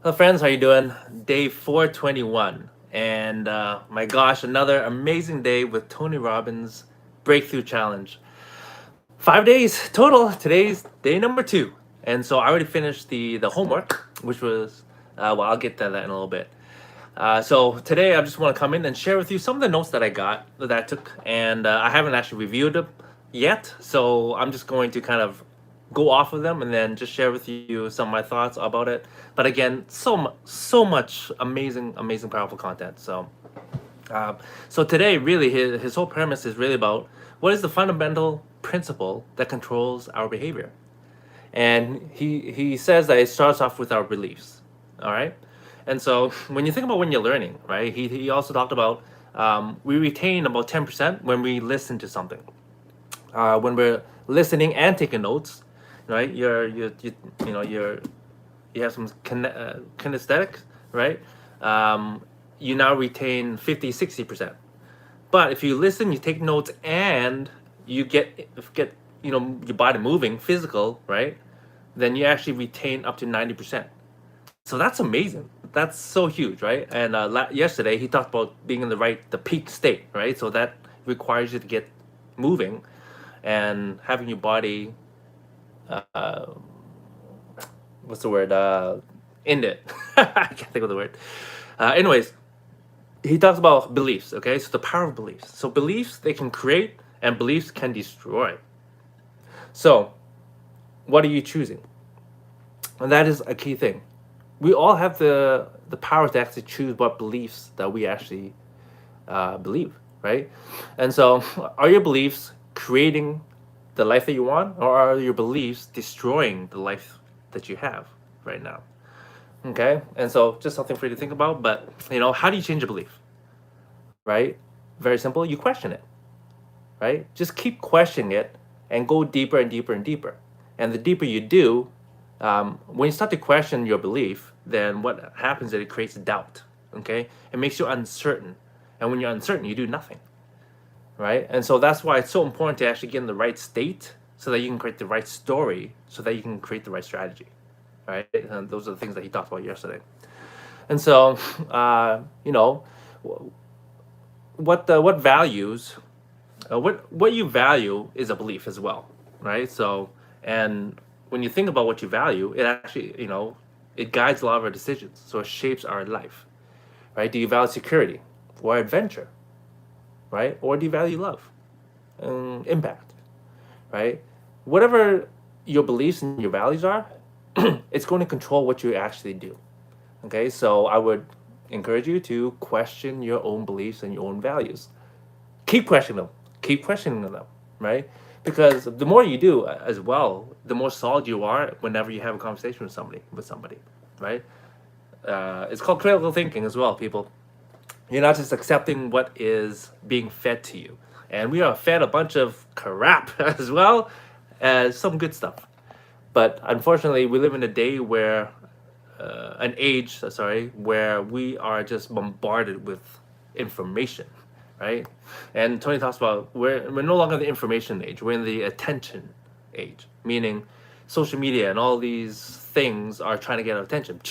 Hello, friends. How you doing? Day 421, and my gosh, another amazing day with Tony Robbins Breakthrough Challenge. 5 days total. Today's day number two, and so I already finished the homework, which was well, I'll get to that in a little bit. So today I just want to come in and share with you some of the notes that I got that I took, and I haven't actually reviewed them yet. So I'm just going to kind of go off of them and then just share with you some of my thoughts about it. But again, so much amazing, powerful content. So today, really, his whole premise is really about what is the fundamental principle that controls our behavior. And he says that it starts off with our beliefs. All right. And so when you think about when you're learning, right, he also talked about we retain about 10% when we listen to something. When we're listening and taking notes, right, you know you have some kinesthetic, right? You now retain 50-60%. But if you listen, you take notes, and you get your body moving, physical, right? Then you actually retain up to 90%. So that's amazing. That's so huge, right? And yesterday he talked about being in the peak state, right? So that requires you to get moving and having your body, uh, what's the word? In it. I can't think of the word. Anyways, he talks about beliefs. Okay, so the power of beliefs. So beliefs, they can create, and beliefs can destroy. So what are you choosing? And that is a key thing. We all have the power to actually choose what beliefs that we actually believe, right? And so, are your beliefs creating the life that you want, or are your beliefs destroying the life that you have right now? Okay, and so just something for you to think about. But how do you change a belief? Right? Very simple. You question it. Right? Just keep questioning it and go deeper and deeper and deeper. And the deeper you do, when you start to question your belief, then what happens is it creates doubt. Okay, it makes you uncertain, and when you're uncertain, you do nothing. Right? And so that's why it's so important to actually get in the right state so that you can create the right story, so that you can create the right strategy. Right? And those are the things that he talked about yesterday. And so, what values, what you value is a belief as well, right? So, and when you think about what you value, it actually, it guides a lot of our decisions. So it shapes our life, right? Do you value security or adventure, right? Or do you value love and impact, right? Whatever your beliefs and your values are, it's going to control what you actually do. Okay, so I would encourage you to question your own beliefs and your own values. Keep questioning them. Keep questioning them, right? Because the more you do as well, the more solid you are whenever you have a conversation with somebody, right? It's called critical thinking as well, people. You're not just accepting what is being fed to you. And we are fed a bunch of crap as well as some good stuff. But unfortunately, we live in a day where, an age, sorry, where we are just bombarded with information, right? And Tony talks about we're no longer the information age, we're in the attention age, meaning social media and all these things are trying to get our attention,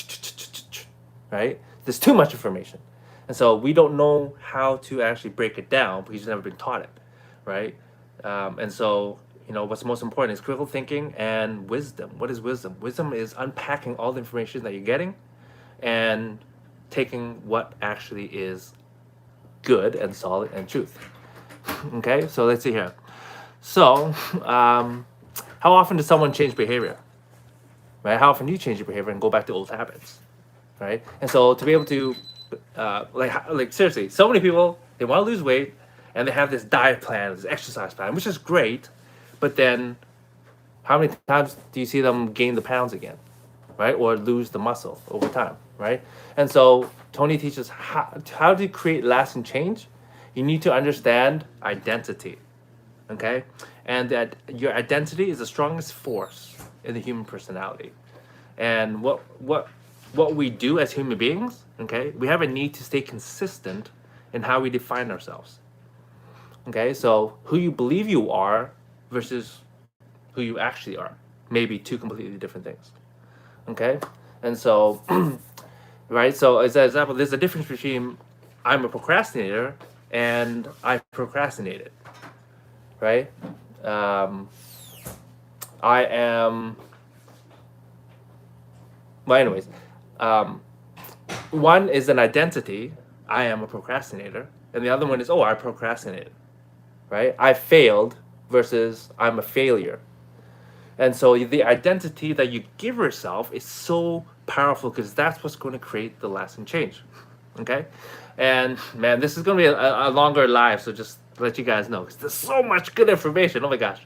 right? There's too much information. And so we don't know how to actually break it down because we've never been taught it, right? And so, what's most important is critical thinking and wisdom. What is wisdom? Wisdom is unpacking all the information that you're getting and taking what actually is good and solid and truth. Okay, so let's see here. So, how often does someone change behavior? Right? How often do you change your behavior and go back to old habits? Right? And so to be able to, like seriously, so many people, they want to lose weight and they have this diet plan, this exercise plan, which is great, but then how many times do you see them gain the pounds again, right? Or lose the muscle over time, right? And so Tony teaches how to create lasting change. You need to understand identity, okay? And that your identity is the strongest force in the human personality. And what we do as human beings, okay? We have a need to stay consistent in how we define ourselves. Okay, so who you believe you are versus who you actually are may be two completely different things. Okay, and so right? So as an example, there's a difference between I'm a procrastinator and I procrastinated, right? Um, I am, well, anyways, um, one is an identity. I am a procrastinator, and the other one is, oh, I procrastinated, right? I failed versus I'm a failure. And so the identity that you give yourself is so powerful because that's what's going to create the lasting change. Okay. And man, this is going to be a longer live. So just to let you guys know, because there's so much good information. Oh my gosh.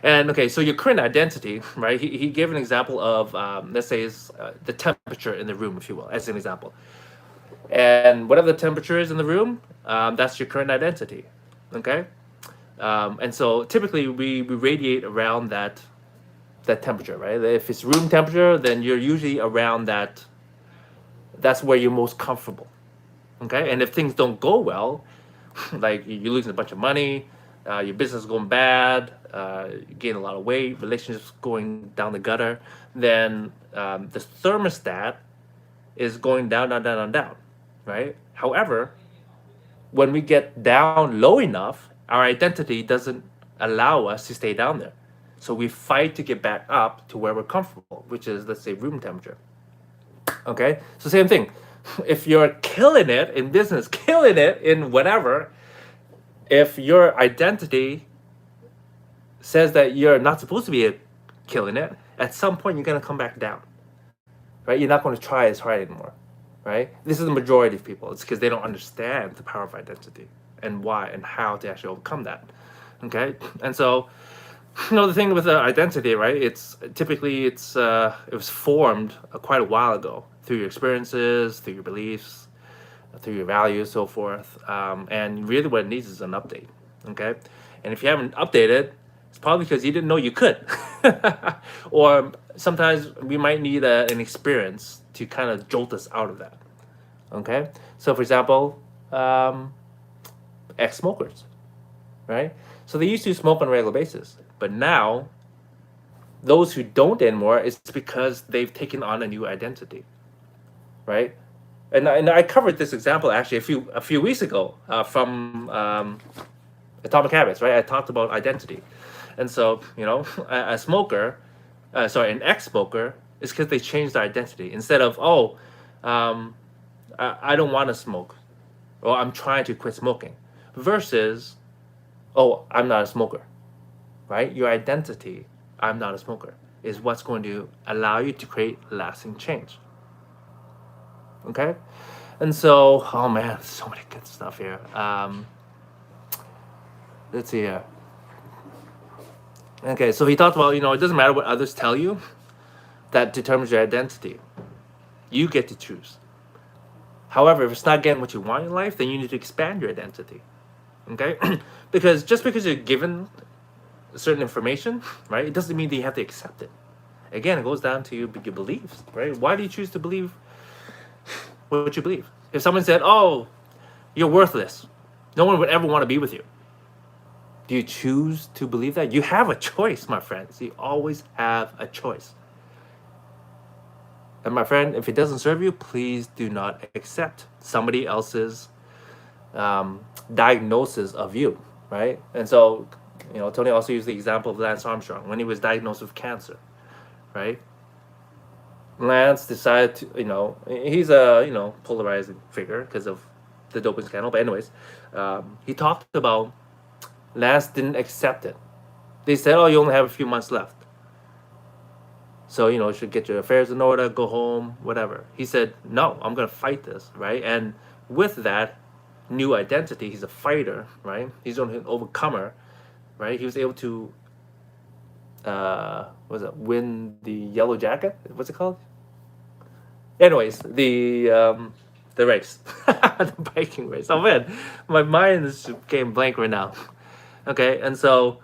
And okay, so your current identity, right? He gave an example of, let's say, is the temperature in the room, if you will, as an example. And whatever the temperature is in the room, that's your current identity. Okay. And so typically we radiate around that temperature, right? If it's room temperature, then you're usually around that. That's where you're most comfortable. Okay, and if things don't go well, like you're losing a bunch of money, your business is going bad, you gain a lot of weight, relationships going down the gutter, then the thermostat is going down, down, down, down, down, right? However, when we get down low enough, our identity doesn't allow us to stay down there. So we fight to get back up to where we're comfortable, which is, let's say, room temperature. Okay? So, same thing. If you're killing it in business, killing it in whatever, if your identity says that you're not supposed to be killing it, at some point you're going to come back down. Right? You're not going to try as hard anymore. Right? This is the majority of people. It's because they don't understand the power of identity and why and how to actually overcome that. Okay? And so, the thing with identity, right? It's typically it was formed quite a while ago through your experiences, through your beliefs, through your values, so forth. And really, what it needs is an update. Okay, and if you haven't updated, it's probably because you didn't know you could, or sometimes we might need an experience to kind of jolt us out of that. Okay, so for example, ex-smokers, right? So they used to smoke on a regular basis, but now those who don't anymore, it's because they've taken on a new identity, right? And I covered this example actually a few weeks ago from Atomic Habits, right? I talked about identity, and so a smoker, an ex-smoker, is because they changed their identity instead of I don't want to smoke, or I'm trying to quit smoking, versus I'm not a smoker, right? Your identity, I'm not a smoker, is what's going to allow you to create lasting change. Okay? And so, oh man, so many good stuff here. Let's see here. Okay, so he talked about, it doesn't matter what others tell you, that determines your identity. You get to choose. However, if it's not getting what you want in life, then you need to expand your identity. Okay? Because just because you're given certain information, right, it doesn't mean that you have to accept it. Again, it goes down to your beliefs, right? Why do you choose to believe what you believe? If someone said, "Oh, you're worthless. No one would ever want to be with you." Do you choose to believe that? You have a choice, my friends. You always have a choice. And my friend, if it doesn't serve you, please do not accept somebody else's diagnosis of you, right? And so, Tony also used the example of Lance Armstrong when he was diagnosed with cancer, right? Lance decided to, he's a, polarizing figure because of the doping scandal. But anyways, he talked about Lance didn't accept it. They said, "Oh, you only have a few months left. So, you should get your affairs in order, go home, whatever." He said, "No, I'm going to fight this," right? And with that new identity, he's a fighter, right? He's an overcomer, right? He was able to, win the yellow jacket? What's it called? Anyways, the race, the biking race. Oh man, my mind is getting blank right now. Okay, and so,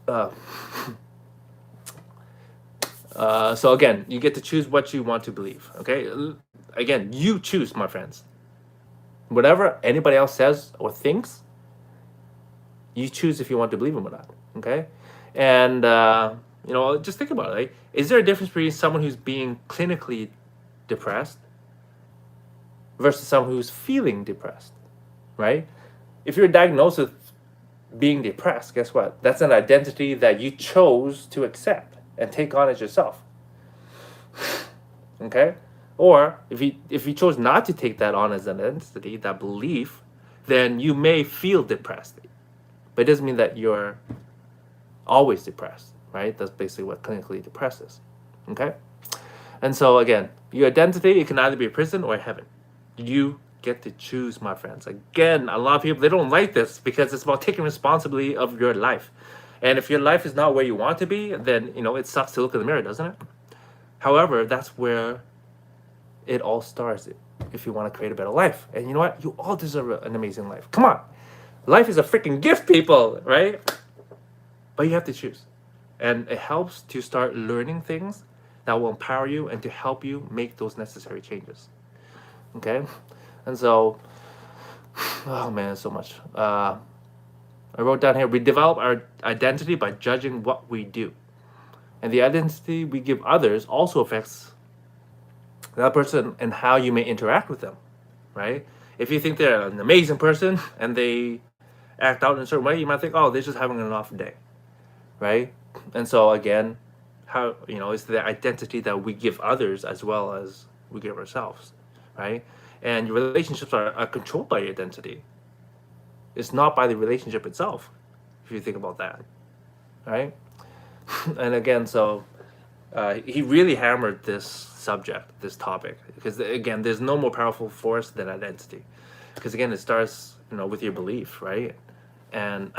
so again, you get to choose what you want to believe. Okay, again, you choose, my friends. Whatever anybody else says or thinks, you choose if you want to believe them or not. Okay, and just think about it. Like, is there a difference between someone who's being clinically depressed versus someone who's feeling depressed, right? If you're diagnosed with being depressed, guess what? That's an identity that you chose to accept and take on as yourself. Okay? Or if you chose not to take that on as an identity, that belief, then you may feel depressed. But it doesn't mean that you're always depressed, right? That's basically what clinically depressed is. Okay? And so again, your identity, it can either be a prison or a heaven. You get to choose, my friends. Again, a lot of people, they don't like this because it's about taking responsibility of your life. And if your life is not where you want to be, then, it sucks to look in the mirror, doesn't it? However, that's where it all starts if you want to create a better life. And you know what? You all deserve an amazing life. Come on. Life is a freaking gift, people, right? But you have to choose. And it helps to start learning things that will empower you and to help you make those necessary changes. Okay? And so, oh man, so much. I wrote down here, we develop our identity by judging what we do. And the identity we give others also affects that person and how you may interact with them, right? If you think they're an amazing person and they act out in a certain way, you might think, oh, they're just having an off day, right? And so again, how, it's the identity that we give others as well as we give ourselves, right? And your relationships are controlled by your identity. It's not by the relationship itself, if you think about that, right? And again, so he really hammered this subject, this topic, because again, there's no more powerful force than identity. Because again, it starts, with your belief, right? And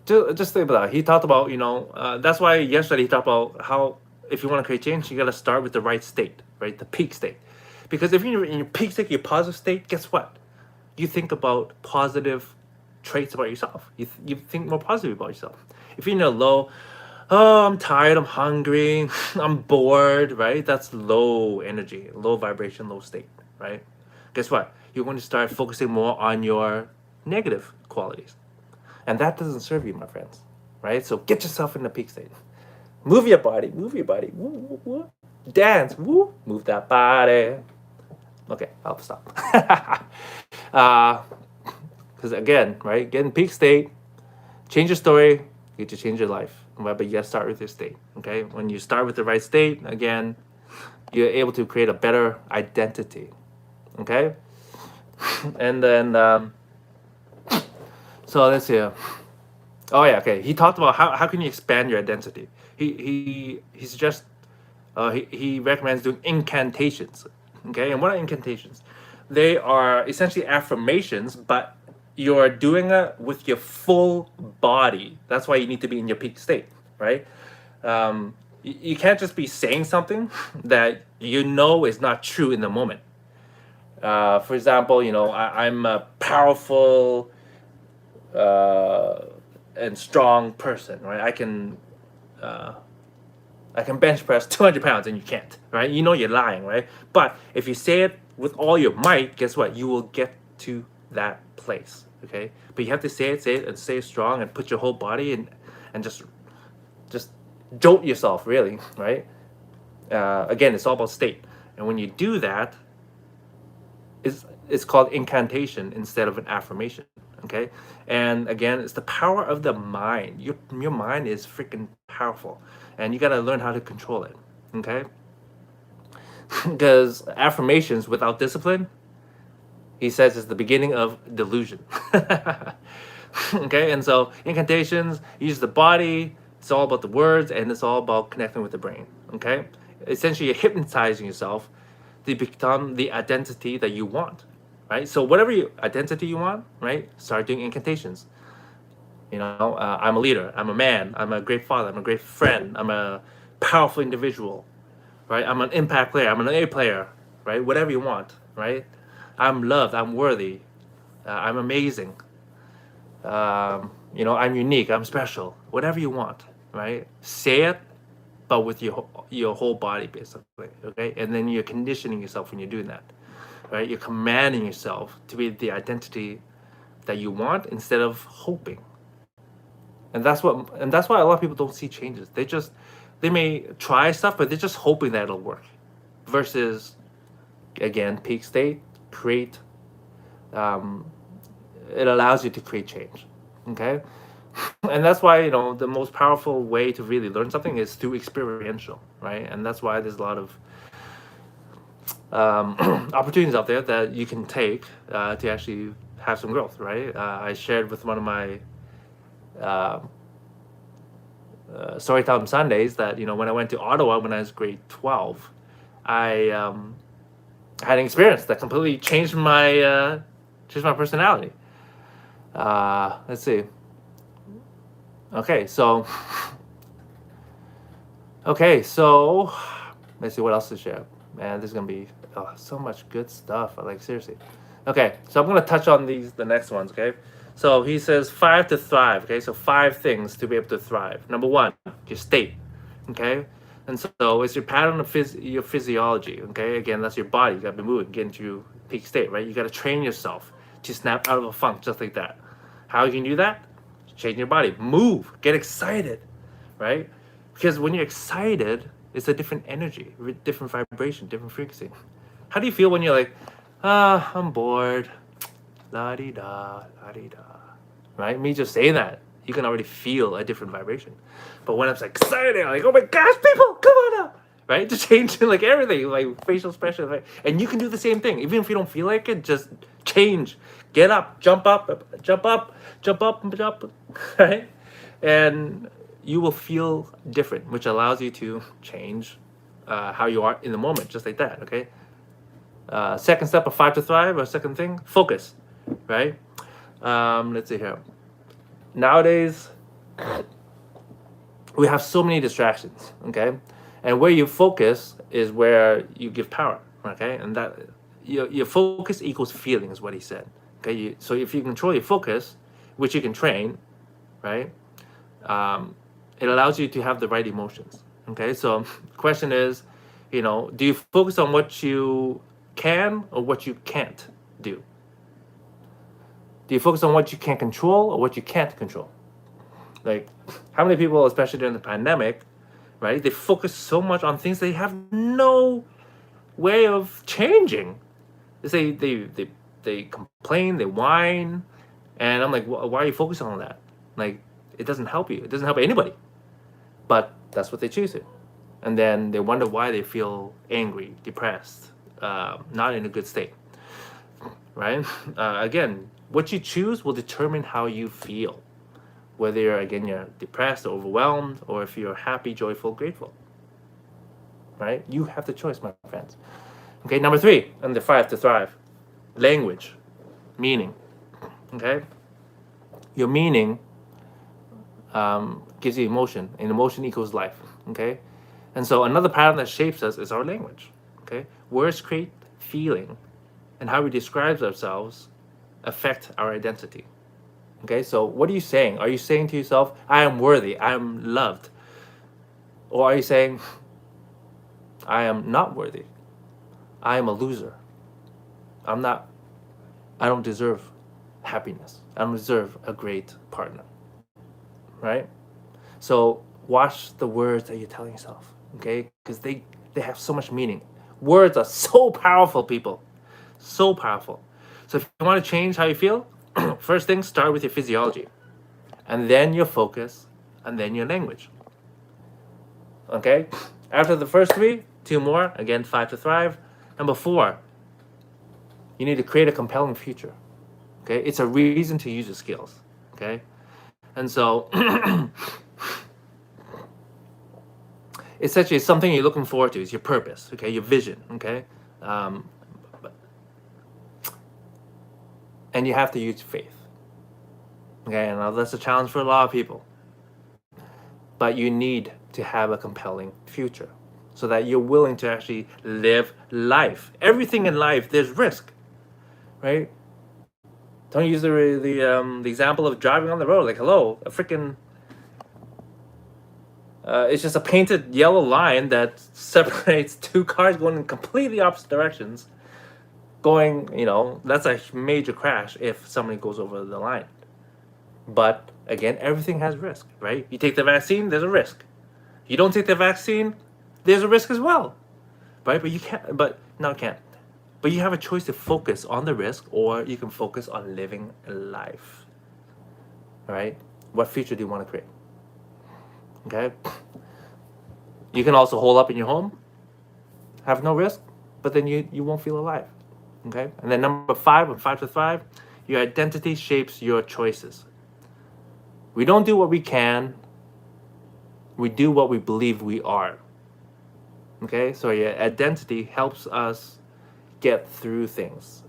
just think about that. He talked about, that's why yesterday he talked about how if you want to create change, you got to start with the right state, right? The peak state. Because if you're in your peak state, your positive state, guess what? You think about positive traits about yourself. You think more positive about yourself. If you're in a low, oh, I'm tired, I'm hungry, I'm bored, right? That's low energy, low vibration, low state, right? Guess what? You're going to start focusing more on your negative qualities. And that doesn't serve you, my friends, right? So get yourself in the peak state. Move your body, woo, woo, woo. Dance, woo, move that body. Okay, I'll stop. Because again, right, get in peak state, change your story, you get to change your life. But you gotta start with your state, okay? When you start with the right state, again, you're able to create a better identity, okay? And then, so let's see. Oh yeah, okay. He talked about how can you expand your identity. He suggests, he recommends doing incantations, okay? And what are incantations? They are essentially affirmations, but you're doing it with your full body. That's why you need to be in your peak state, right? You can't just be saying something that is not true in the moment. For example, I'm a powerful and strong person, right? I can bench press 200 pounds and you can't, right? You're lying, right? But if you say it with all your might, guess what? You will get to that place, okay? But you have to say it and say it strong and put your whole body in and just jolt yourself, really, right? Again, it's all about state. And when you do that, it's called incantation instead of an affirmation, okay? And again, it's the power of the mind. Your mind is freaking powerful, and you got to learn how to control it, okay? Because affirmations without discipline, he says, is the beginning of delusion. Okay, and so incantations, use the body, it's all about the words, and it's all about connecting with the brain, okay? Essentially, you're hypnotizing yourself to become the identity that you want, right? So whatever identity you want, right, start doing incantations. I'm a leader, I'm a man, I'm a great father, I'm a great friend, I'm a powerful individual, right? I'm an impact player, I'm an A player, right? Whatever you want, right? I'm loved, I'm worthy, I'm amazing, I'm unique, I'm special, whatever you want, right? Say it, but with your whole body, basically, okay? And then you're conditioning yourself when you're doing that, right? You're commanding yourself to be the identity that you want instead of hoping. And that's why a lot of people don't see changes. They may try stuff, but they're just hoping that it'll work. versus, again, peak state, create, it allows you to create change. Okay? And that's why, you know, the most powerful way to really learn something is through experiential, right? And that's why there's a lot of opportunities out there that you can take to actually have some growth, right? I shared with one of my Storytime Sundays that, you know, when I went to Ottawa when I was grade 12, I had an experience that completely changed my personality. Let's see. Okay, so let's see what else to share. Man, there's gonna be so much good stuff. Like, seriously. Okay, so I'm gonna touch on the next ones. Okay, so he says 5 to thrive. Okay, so 5 things to be able to thrive. Number 1, your state. Okay, and so it's your pattern of your physiology. Okay, again, that's your body. You gotta be moving, get into peak state, right? You gotta train yourself to snap out of a funk just like that. How you can do that? Change your body, move, get excited, right? Because when you're excited, it's a different energy, different vibration, different frequency. How do you feel when you're like, I'm bored, la-di-da, la-di-da, right? Me just saying that, you can already feel a different vibration. But when I'm like excited, I'm like, oh my gosh, people, come on now, right? Just changing like everything, like facial expression, right? And you can do the same thing. Even if you don't feel like it, just change. Get up, jump up, jump up, jump up, jump up, right? And you will feel different, which allows you to change how you are in the moment, just like that, okay? Second step of 5 to thrive, or second thing, focus, right? Let's see here. Nowadays, we have so many distractions, okay? And where you focus is where you give power, okay? And that your focus equals feeling is what he said, okay? So if you control your focus, which you can train, right? It allows you to have the right emotions, okay? So the question is, you know, do you focus on what you can or what you can't do? Do you focus on what you can control or what you can't control? Like, how many people, especially during the pandemic, right, they focus so much on things they have no way of changing. They complain, they whine, and I'm like, why are you focusing on that? Like, it doesn't help you. It doesn't help anybody. But that's what they choose to. And then they wonder why they feel angry, depressed, not in a good state, right? Again, what you choose will determine how you feel. Whether you're depressed, or overwhelmed, or if you're happy, joyful, grateful, right? You have the choice, my friends. Okay, number 3, under 5 to thrive, language, meaning, okay? Your meaning gives you emotion, and emotion equals life, okay? And so another pattern that shapes us is our language, okay? Words create feeling, and how we describe ourselves affect our identity, okay? So what are you saying? Are you saying to yourself, I am worthy, I am loved? Or are you saying, I am not worthy, I am a loser, I don't deserve happiness, I don't deserve a great partner, right? So watch the words that you're telling yourself, okay? Because they have so much meaning. Words are so powerful, people. So powerful. So if you want to change how you feel, first thing, start with your physiology. And then your focus, and then your language. Okay? After the first 3, 2 more. Again, 5 to thrive. Number 4, you need to create a compelling future. Okay? It's a reason to use your skills. Okay? And so essentially, it's something you're looking forward to. It's your purpose, okay? Your vision, okay? And you have to use faith, okay? And that's a challenge for a lot of people. But you need to have a compelling future so that you're willing to actually live life. Everything in life, there's risk, right? Don't use the example of driving on the road. Like, hello, a freaking... it's just a painted yellow line that separates 2 cars going in completely opposite directions. Going, you know, that's a major crash if somebody goes over the line. But again, everything has risk, right? You take the vaccine, there's a risk. You don't take the vaccine, there's a risk as well, right? But you can't, but not can't. But you have a choice to focus on the risk, or you can focus on living a life, right? What future do you want to create? Okay. You can also hole up in your home, have no risk, but then you won't feel alive. Okay. And then number 5, on 5 to 5, your identity shapes your choices. We don't do what we can, we do what we believe we are. Okay. So your identity helps us get through things.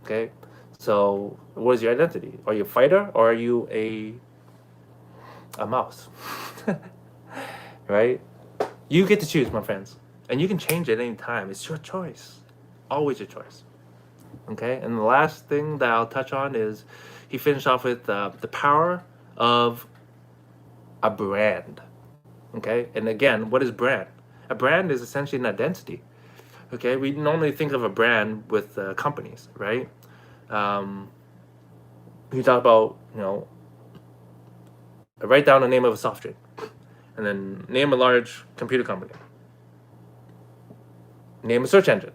Okay. So what is your identity? Are you a fighter, or are you a mouse? Right? You get to choose, my friends. And you can change it any time. It's your choice. Always your choice. Okay? And the last thing that I'll touch on is he finished off with the power of a brand. Okay? And again, what is brand? A brand is essentially an identity. Okay? We normally think of a brand with companies, right? You talk about, write down the name of a soft drink, and then name a large computer company. Name a search engine.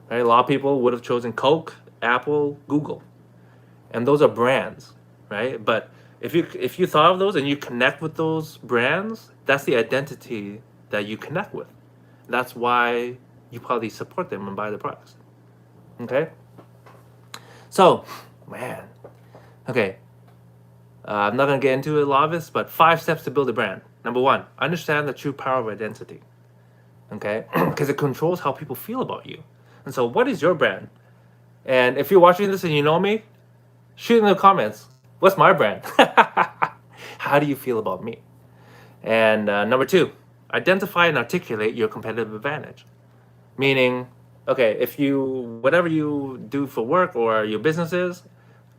Right? A lot of people would have chosen Coke, Apple, Google, and those are brands, right? But if you thought of those and you connect with those brands, that's the identity that you connect with. That's why you probably support them and buy the products. Okay. So, man. Okay. I'm not going to get into a lot of this, but 5 steps to build a brand. Number 1, understand the true power of identity. Okay? Because it controls how people feel about you. And so, what is your brand? And if you're watching this and you know me, shoot in the comments. What's my brand? How do you feel about me? And number 2, identify and articulate your competitive advantage. Meaning, okay, whatever you do for work or your business is,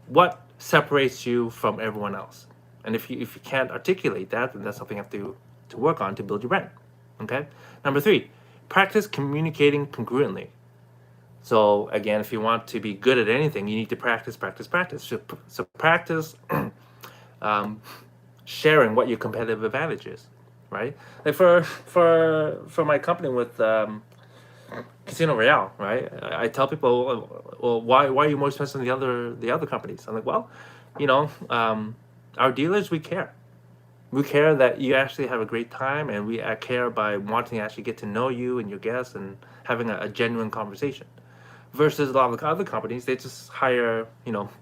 what separates you from everyone else? And if you can't articulate that, then that's something you have to work on to build your brand. Okay. Number 3, practice communicating congruently. So again, if you want to be good at anything, you need to practice. So practice sharing what your competitive advantage is, right? Like for my company with Casino Royale, right? I tell people, well, why are you more expensive than the other companies? I'm like, well, our dealers, we care. We care that you actually have a great time, and we care by wanting to actually get to know you and your guests and having a genuine conversation. Versus a lot of the other companies, they just hire,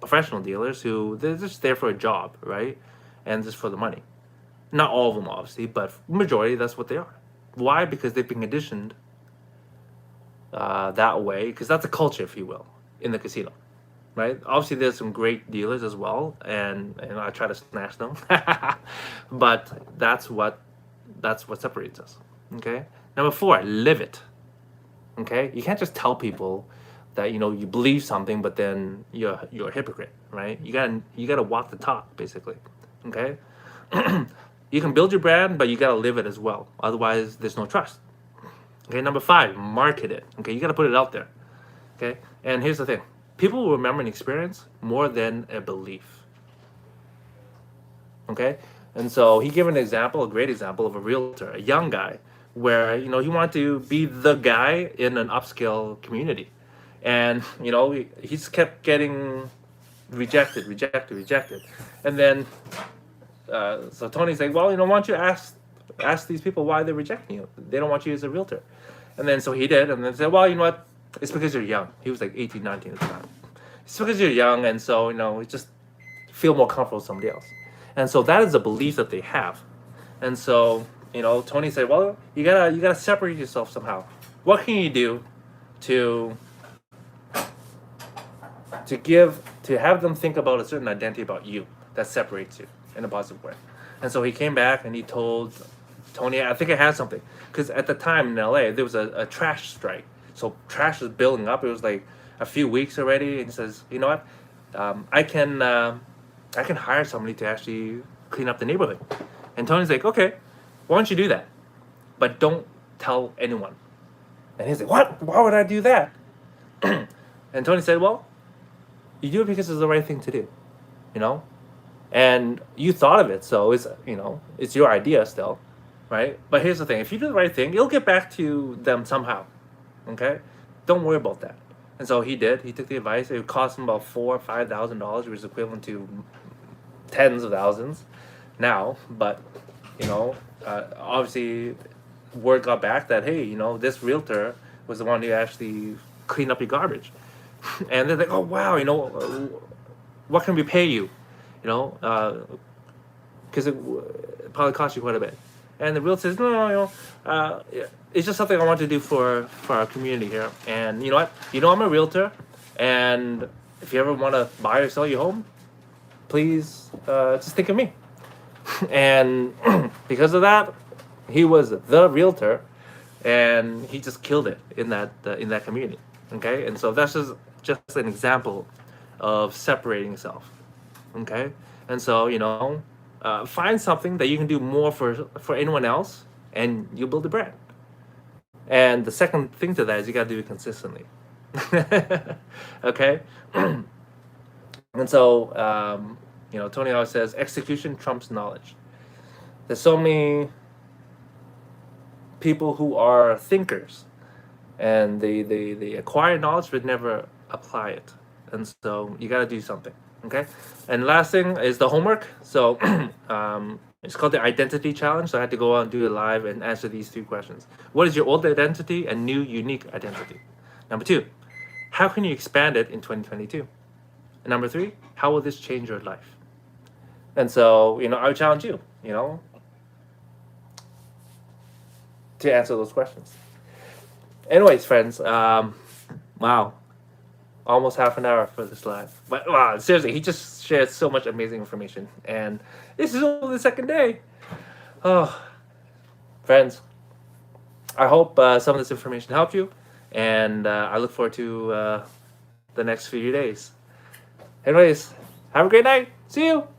professional dealers who they're just there for a job, right? And just for the money. Not all of them, obviously, but majority, that's what they are. Why? Because they've been conditioned that way, because that's a culture, if you will, in the casino, right? Obviously, there's some great dealers as well, and I try to snatch them, but that's what separates us. Okay. Number 4, live it. Okay, you can't just tell people that you believe something, but then you're a hypocrite, right? You gotta walk the talk, basically. Okay. You can build your brand, but you gotta live it as well. Otherwise, there's no trust. Okay, number 5, market it. Okay, you gotta put it out there. Okay, and here's the thing: people will remember an experience more than a belief. Okay, and so he gave a great example of a realtor, a young guy, where he wanted to be the guy in an upscale community, and he just kept getting rejected, and then so Tony's like, well, why don't you ask these people why they're rejecting you? They don't want you as a realtor. And then so he did, and then said, well, you know what? It's because you're young. He was like 18, 19 at the time. It's because you're young, and so you just feel more comfortable with somebody else. And so that is a belief that they have. And so Tony said, well, you gotta separate yourself somehow. What can you do to have them think about a certain identity about you that separates you in a positive way? And so he came back and he told Tony, I think I had something, because at the time in LA there was a trash strike, so trash was building up. It was like a few weeks already, and he says, you know what, I can hire somebody to actually clean up the neighborhood. And Tony's like, okay, why don't you do that, but don't tell anyone. And he's like, what? Why would I do that? And Tony said, well, you do it because it's the right thing to do, and you thought of it, so it's it's your idea still, right? But here's the thing: if you do the right thing, you'll get back to them somehow. Okay, don't worry about that. And so he did. He took the advice. It cost him about $4,000 or $5,000, which is equivalent to tens of thousands now. But obviously, word got back that, hey, this realtor was the one who actually cleaned up your garbage. And they're like, oh wow, what can we pay you? Because it probably cost you quite a bit. And the realtor says, no, it's just something I want to do for our community here. And you know what? I'm a realtor, and if you ever want to buy or sell your home, please just think of me. And because of that, he was the realtor, and he just killed it in that community. Okay, and so that's just an example of separating yourself. Okay, and so find something that you can do more for anyone else, and you build a brand. And the second thing to that is you got to do it consistently. Okay, and so Tony always says execution trumps knowledge. There's so many people who are thinkers, and they acquire knowledge but never apply it. And so you got to do something. Okay, and last thing is the homework. So it's called the identity challenge. So I had to go out and do it live and answer these 3 questions. What is your old identity and new unique identity? Number 2, how can you expand it in 2022? And number 3, how will this change your life? And so I would challenge you to answer those questions. Anyways, friends, wow, almost half an hour for this live. But wow, seriously, he just shared so much amazing information, and this is only the second day. Oh, friends, I hope some of this information helped you, and I look forward to the next few days. Anyways, have a great night. See you.